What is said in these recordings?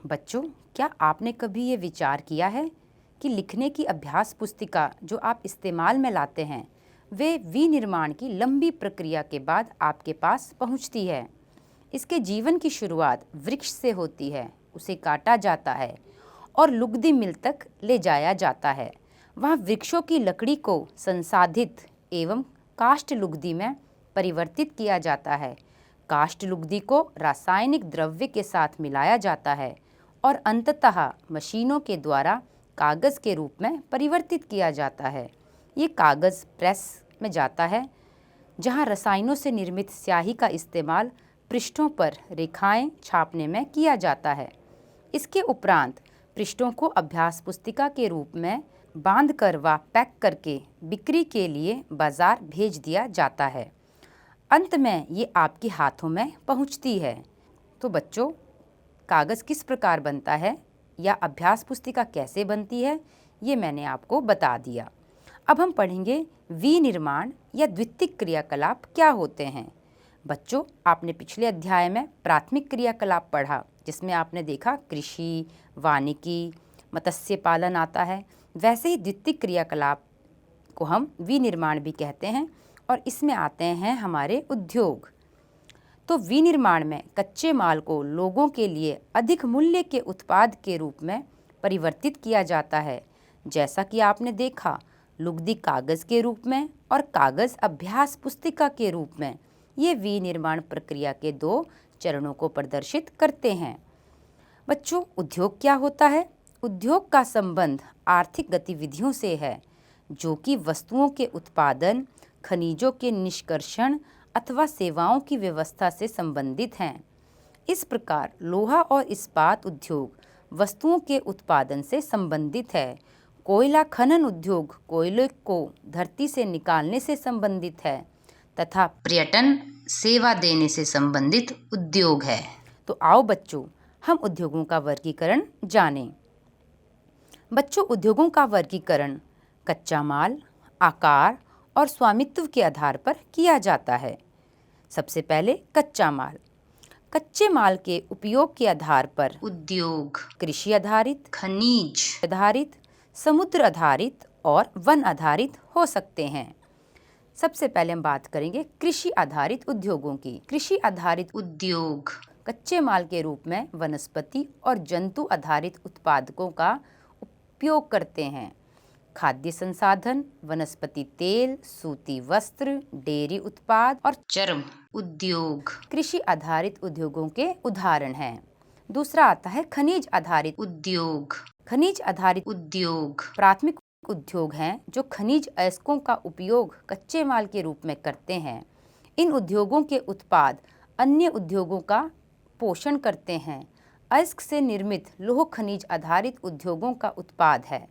बच्चों, क्या आपने कभी ये विचार किया है कि लिखने की अभ्यास पुस्तिका जो आप इस्तेमाल में लाते हैं वे विनिर्माण की लंबी प्रक्रिया के बाद आपके पास पहुंचती है। इसके जीवन की शुरुआत वृक्ष से होती है, उसे काटा जाता है और लुगदी मिल तक ले जाया जाता है। वहाँ वृक्षों की लकड़ी को संसाधित एवं काष्ठ लुगदी में परिवर्तित किया जाता है। काष्ठ लुगदी को रासायनिक द्रव्य के साथ मिलाया जाता है और अंततः मशीनों के द्वारा कागज़ के रूप में परिवर्तित किया जाता है। ये कागज़ प्रेस में जाता है जहाँ रसायनों से निर्मित स्याही का इस्तेमाल पृष्ठों पर रेखाएं छापने में किया जाता है। इसके उपरांत पृष्ठों को अभ्यास पुस्तिका के रूप में बांधकर व पैक करके बिक्री के लिए बाजार भेज दिया जाता है। अंत में ये आपके हाथों में पहुंचती है। तो बच्चों, कागज़ किस प्रकार बनता है या अभ्यास पुस्तिका कैसे बनती है, ये मैंने आपको बता दिया। अब हम पढ़ेंगे विनिर्माण या द्वितीयक क्रियाकलाप क्या होते हैं। बच्चों, आपने पिछले अध्याय में प्राथमिक क्रियाकलाप पढ़ा जिसमें आपने देखा कृषि, वानिकी, मत्स्य पालन आता है। वैसे ही द्वितीयक क्रियाकलाप को हम विनिर्माण भी कहते हैं और इसमें आते हैं हमारे उद्योग। तो विनिर्माण में कच्चे माल को लोगों के लिए अधिक मूल्य के उत्पाद के रूप में परिवर्तित किया जाता है। जैसा कि आपने देखा, लुगदी कागज़ के रूप में और कागज़ अभ्यास पुस्तिका के रूप में। ये विनिर्माण प्रक्रिया के दो चरणों को प्रदर्शित करते हैं। बच्चों, उद्योग क्या होता है? उद्योग का संबंध आर्थिक गतिविधियों से है जो कि वस्तुओं के उत्पादन, खनिजों के निष्कर्षण अथवा सेवाओं की व्यवस्था से संबंधित हैं। इस प्रकार लोहा और इस्पात उद्योग वस्तुओं के उत्पादन से संबंधित है। कोयला खनन उद्योग कोयले को धरती से निकालने से संबंधित है तथा पर्यटन सेवा देने से संबंधित उद्योग है। तो आओ बच्चों, हम उद्योगों का वर्गीकरण जानें। बच्चों, उद्योगों का वर्गीकरण कच्चा माल, आकार और स्वामित्व के आधार पर किया जाता है। सबसे पहले कच्चा माल। कच्चे माल के उपयोग के आधार पर उद्योग कृषि आधारित, खनिज आधारित, समुद्र आधारित और वन आधारित हो सकते हैं। सबसे पहले हम बात करेंगे कृषि आधारित उद्योगों की। कृषि आधारित उद्योग कच्चे माल के रूप में वनस्पति और जंतु आधारित उत्पादकों का उपयोग करते हैं। खाद्य संसाधन, वनस्पति तेल, सूती वस्त्र, डेयरी उत्पाद और चर्म उद्योग कृषि आधारित उद्योगों के उदाहरण हैं। दूसरा आता है खनिज आधारित उद्योग। खनिज आधारित उद्योग प्राथमिक उद्योग हैं जो खनिज अयस्कों का उपयोग कच्चे माल के रूप में करते हैं। इन उद्योगों के उत्पाद अन्य उद्योगों का पोषण करते हैं। अयस्क से निर्मित लौह खनिज आधारित उद्योगों का उत्पाद है।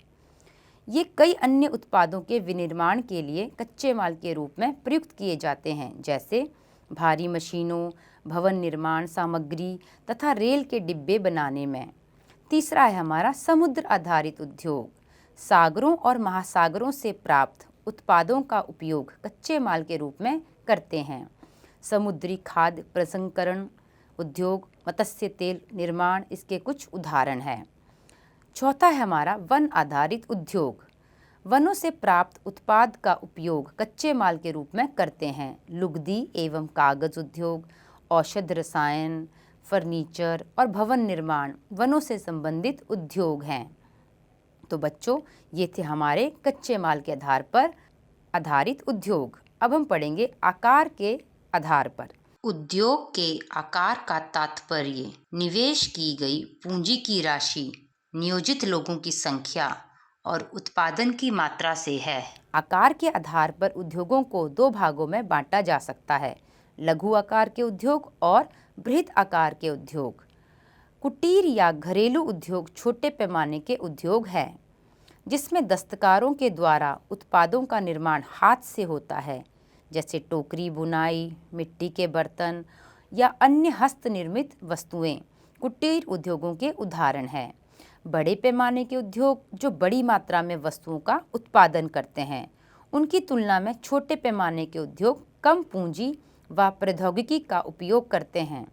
ये कई अन्य उत्पादों के विनिर्माण के लिए कच्चे माल के रूप में प्रयुक्त किए जाते हैं, जैसे भारी मशीनों, भवन निर्माण सामग्री तथा रेल के डिब्बे बनाने में। तीसरा है हमारा समुद्र आधारित उद्योग। सागरों और महासागरों से प्राप्त उत्पादों का उपयोग कच्चे माल के रूप में करते हैं। समुद्री खाद्य प्रसंस्करण उद्योग, मत्स्य तेल निर्माण इसके कुछ उदाहरण हैं। चौथा है हमारा वन आधारित उद्योग। वनों से प्राप्त उत्पाद का उपयोग कच्चे माल के रूप में करते हैं। लुगदी एवं कागज उद्योग, औषध रसायन, फर्नीचर और भवन निर्माण वनों से संबंधित उद्योग हैं। तो बच्चों, ये थे हमारे कच्चे माल के आधार पर आधारित उद्योग। अब हम पढ़ेंगे आकार के आधार पर। उद्योग के आकार का तात्पर्य निवेश की गई पूंजी की राशि, नियोजित लोगों की संख्या और उत्पादन की मात्रा से है। आकार के आधार पर उद्योगों को दो भागों में बांटा जा सकता है, लघु आकार के उद्योग और बृहद आकार के उद्योग। कुटीर या घरेलू उद्योग छोटे पैमाने के उद्योग हैं जिसमें दस्तकारों के द्वारा उत्पादों का निर्माण हाथ से होता है, जैसे टोकरी बुनाई, मिट्टी के बर्तन या अन्य हस्त निर्मित वस्तुएं कुटीर उद्योगों के उदाहरण हैं। बड़े पैमाने के उद्योग जो बड़ी मात्रा में वस्तुओं का उत्पादन करते हैं, उनकी तुलना में छोटे पैमाने के उद्योग कम पूंजी व प्रौद्योगिकी का उपयोग करते हैं।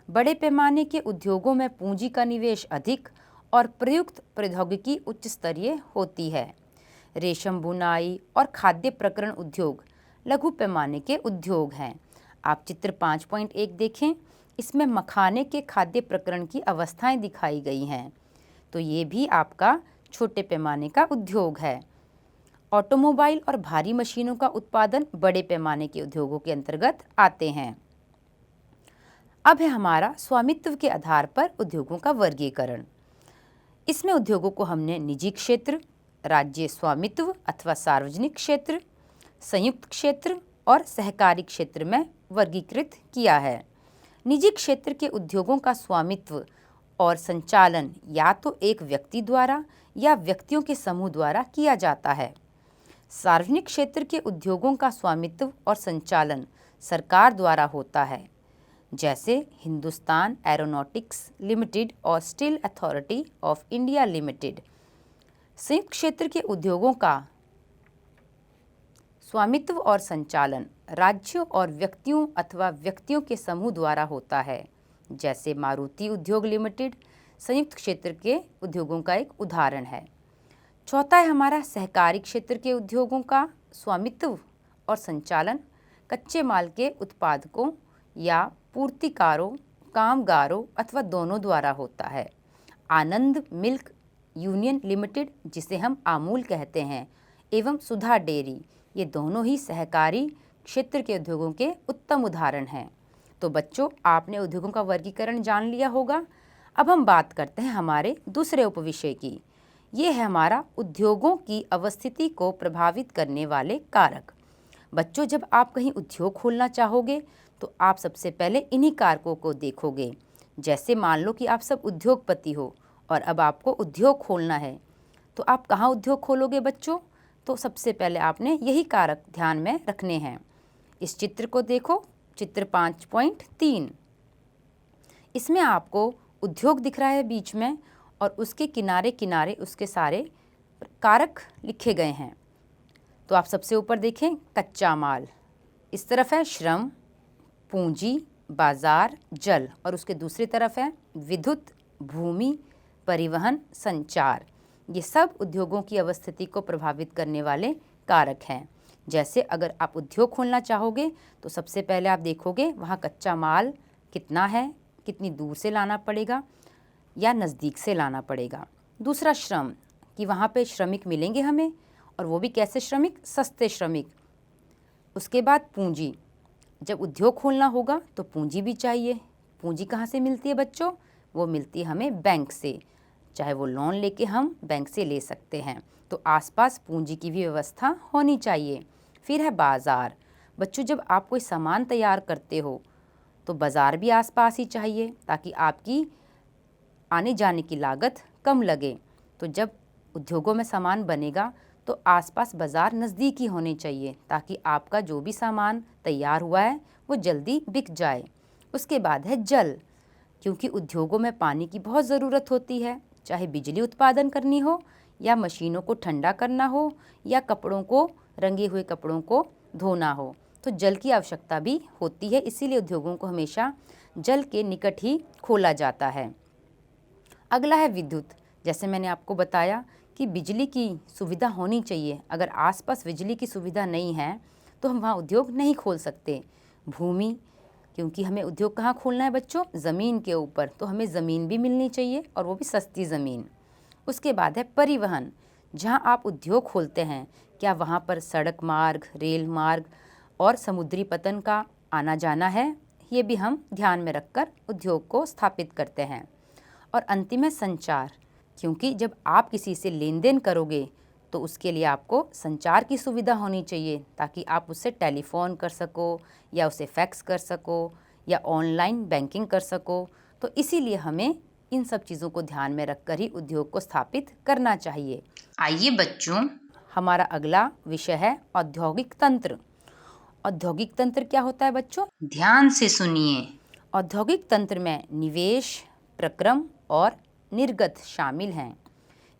बड़े पैमाने के उद्योगों में पूंजी का निवेश अधिक और प्रयुक्त प्रौद्योगिकी उच्च स्तरीय होती है। रेशम बुनाई और खाद्य प्रक्ररण उद्योग लघु पैमाने के उद्योग हैं। आप चित्र 5.1 देखें, इसमें मखाने के खाद्य प्रक्ररण की अवस्थाएं दिखाई गई हैं। तो ये भी आपका छोटे पैमाने का उद्योग है। ऑटोमोबाइल और भारी मशीनों का उत्पादन बड़े पैमाने के उद्योगों के अंतर्गत आते हैं। अब है हमारा स्वामित्व के आधार पर उद्योगों का वर्गीकरण। इसमें उद्योगों को हमने निजी क्षेत्र, राज्य स्वामित्व अथवा सार्वजनिक क्षेत्र, संयुक्त क्षेत्र और सहकारी क्षेत्र में वर्गीकृत किया है। निजी क्षेत्र के उद्योगों का स्वामित्व और संचालन या तो एक व्यक्ति द्वारा या व्यक्तियों के समूह द्वारा किया जाता है। सार्वजनिक क्षेत्र के उद्योगों का स्वामित्व और संचालन सरकार द्वारा होता है, जैसे हिंदुस्तान एरोनॉटिक्स लिमिटेड और steel authority of India limited. संयुक्त क्षेत्र के उद्योगों का स्वामित्व और संचालन राज्यों और व्यक्तियों अथवा व्यक्तियों के समूह द्वारा होता है, जैसे मारुति उद्योग लिमिटेड संयुक्त क्षेत्र के उद्योगों का एक उदाहरण है। चौथा है हमारा सहकारी क्षेत्र के उद्योगों का स्वामित्व और संचालन कच्चे माल के उत्पादकों या पूर्तिकारों, कामगारों अथवा दोनों द्वारा होता है। आनंद मिल्क यूनियन लिमिटेड, जिसे हम आमूल कहते हैं, एवं सुधा डेयरी, ये दोनों ही सहकारी क्षेत्र के उद्योगों के उत्तम उदाहरण हैं। तो बच्चों, आपने उद्योगों का वर्गीकरण जान लिया होगा। अब हम बात करते हैं हमारे दूसरे उपविषय की। ये है हमारा उद्योगों की अवस्थिति को प्रभावित करने वाले कारक। बच्चों, जब आप कहीं उद्योग खोलना चाहोगे तो आप सबसे पहले इन्हीं कारकों को देखोगे। जैसे मान लो कि आप सब उद्योगपति हो और अब आपको उद्योग खोलना है, तो आप कहाँ उद्योग खोलोगे बच्चों? तो सबसे पहले आपने यही कारक ध्यान में रखने हैं। इस चित्र को देखो, चित्र 5.3। इसमें आपको उद्योग दिख रहा है बीच में और उसके किनारे किनारे उसके सारे कारक लिखे गए हैं। तो आप सबसे ऊपर देखें, कच्चा माल, इस तरफ है श्रम, पूंजी, बाजार, जल, और उसके दूसरी तरफ है विद्युत, भूमि, परिवहन, संचार। ये सब उद्योगों की अवस्थिति को प्रभावित करने वाले कारक हैं। जैसे अगर आप उद्योग खोलना चाहोगे तो सबसे पहले आप देखोगे वहाँ कच्चा माल कितना है, कितनी दूर से लाना पड़ेगा या नज़दीक से लाना पड़ेगा। दूसरा श्रम, कि वहाँ पे श्रमिक मिलेंगे हमें, और वो भी कैसे श्रमिक? सस्ते श्रमिक। उसके बाद पूंजी, जब उद्योग खोलना होगा तो पूंजी भी चाहिए। पूंजी कहाँ से मिलती है बच्चों? वो मिलती है हमें बैंक से, चाहे वो लोन लेके हम बैंक से ले सकते हैं। तो आसपास पूंजी की भी व्यवस्था होनी चाहिए। फिर है बाज़ार। बच्चों, जब आप कोई सामान तैयार करते हो तो बाज़ार भी आसपास ही चाहिए ताकि आपकी आने जाने की लागत कम लगे। तो जब उद्योगों में सामान बनेगा तो आसपास बाज़ार नज़दीक ही होने चाहिए ताकि आपका जो भी सामान तैयार हुआ है वो जल्दी बिक जाए। उसके बाद है जल, क्योंकि उद्योगों में पानी की बहुत ज़रूरत होती है, चाहे बिजली उत्पादन करनी हो या मशीनों को ठंडा करना हो या कपड़ों को, रंगे हुए कपड़ों को धोना हो, तो जल की आवश्यकता भी होती है। इसीलिए उद्योगों को हमेशा जल के निकट ही खोला जाता है। अगला है विद्युत। जैसे मैंने आपको बताया कि बिजली की सुविधा होनी चाहिए। अगर आसपास बिजली की सुविधा नहीं है तो हम वहाँ उद्योग नहीं खोल सकते। भूमि, क्योंकि हमें उद्योग कहाँ खोलना है बच्चों? ज़मीन के ऊपर, तो हमें ज़मीन भी मिलनी चाहिए और वो भी सस्ती ज़मीन। उसके बाद है परिवहन। जहाँ आप उद्योग खोलते हैं, क्या वहाँ पर सड़क मार्ग, रेल मार्ग और समुद्री पतन का आना जाना है? ये भी हम ध्यान में रखकर उद्योग को स्थापित करते हैं। और अंतिम है संचार, क्योंकि जब आप किसी से लेन देन करोगे तो उसके लिए आपको संचार की सुविधा होनी चाहिए ताकि आप उससे टेलीफोन कर सको या उसे फैक्स कर सको या ऑनलाइन बैंकिंग कर सको। तो इसीलिए हमें इन सब चीज़ों को ध्यान में रखकर ही उद्योग को स्थापित करना चाहिए। आइए बच्चों, हमारा अगला विषय है औद्योगिक तंत्र। औद्योगिक तंत्र क्या होता है बच्चों? ध्यान से सुनिए। औद्योगिक तंत्र में निवेश, प्रक्रम और निर्गत शामिल हैं।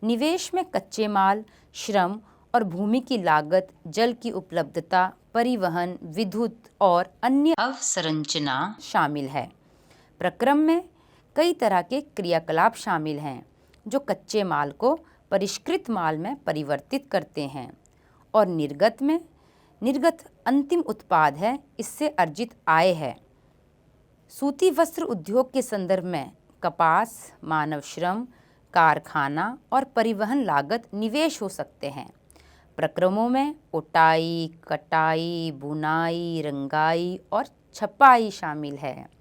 निवेश में कच्चे माल, श्रम और भूमि की लागत, जल की उपलब्धता, परिवहन, विद्युत और अन्य अवसंरचना शामिल है। प्रक्रम में कई तरह के क्रियाकलाप शामिल हैं जो कच्चे माल को परिष्कृत माल में परिवर्तित करते हैं। और निर्गत अंतिम उत्पाद है, इससे अर्जित आय है। सूती वस्त्र उद्योग के संदर्भ में कपास, मानव श्रम, कारखाना और परिवहन लागत निवेश हो सकते हैं। प्रक्रमों में ओटाई, कटाई, बुनाई, रंगाई और छपाई शामिल है।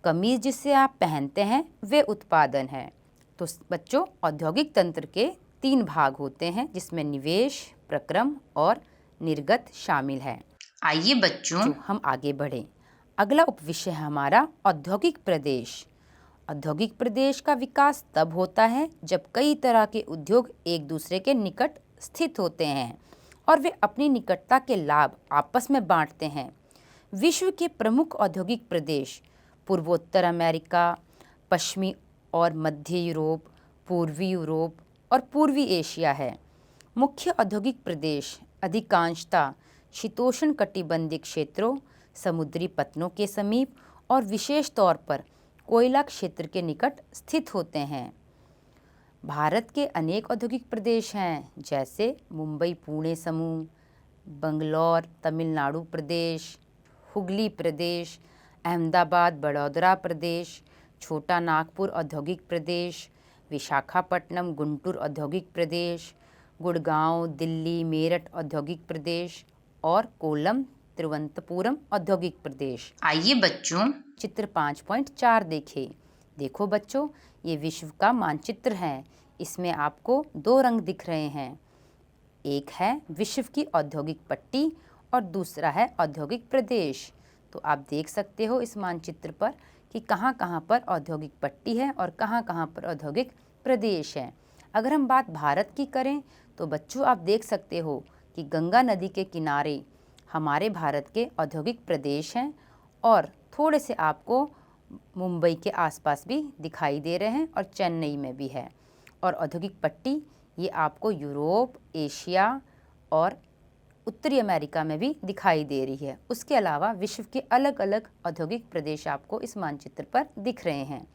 कमीज जिसे आप पहनते हैं वे उत्पादन है। तो बच्चों, औद्योगिक तंत्र के 3 भाग होते हैं जिसमें निवेश, प्रक्रम और निर्गत शामिल है। आइए बच्चों हम आगे बढ़ें। अगला उपविषय है हमारा औद्योगिक प्रदेश। औद्योगिक प्रदेश का विकास तब होता है जब कई तरह के उद्योग एक दूसरे के निकट स्थित होते हैं और वे अपनी निकटता के लाभ आपस में बांटते हैं। विश्व के प्रमुख औद्योगिक प्रदेश पूर्वोत्तर अमेरिका, पश्चिमी और मध्य यूरोप, पूर्वी यूरोप और पूर्वी एशिया है। मुख्य औद्योगिक प्रदेश अधिकांशतः शीतोष्ण कटिबंधीय क्षेत्रों, समुद्री पत्तनों के समीप और विशेष तौर पर कोयला क्षेत्र के निकट स्थित होते हैं। भारत के अनेक औद्योगिक प्रदेश हैं, जैसे मुंबई पुणे समूह, बंगलौर तमिलनाडु प्रदेश, हुगली प्रदेश, अहमदाबाद बड़ौदरा प्रदेश, छोटा नागपुर औद्योगिक प्रदेश, विशाखापट्टनम गुंटूर औद्योगिक प्रदेश, गुड़गांव दिल्ली मेरठ औद्योगिक प्रदेश और कोल्लम तिरुवनंतपुरम औद्योगिक प्रदेश। आइए बच्चों चित्र 5.4 देखें। देखो बच्चों, ये विश्व का मानचित्र है। इसमें आपको 2 रंग दिख रहे हैं। एक है विश्व की औद्योगिक पट्टी और दूसरा है औद्योगिक प्रदेश। तो आप देख सकते हो इस मानचित्र पर कि कहाँ कहाँ पर औद्योगिक पट्टी है और कहाँ कहाँ पर औद्योगिक प्रदेश है। अगर हम बात भारत की करें तो बच्चों आप देख सकते हो कि गंगा नदी के किनारे हमारे भारत के औद्योगिक प्रदेश हैं और थोड़े से आपको मुंबई के आसपास भी दिखाई दे रहे हैं और चेन्नई में भी है। और औद्योगिक पट्टी ये आपको यूरोप, एशिया और उत्तरी अमेरिका में भी दिखाई दे रही है। उसके अलावा विश्व के अलग अलग औद्योगिक प्रदेश आपको इस मानचित्र पर दिख रहे हैं।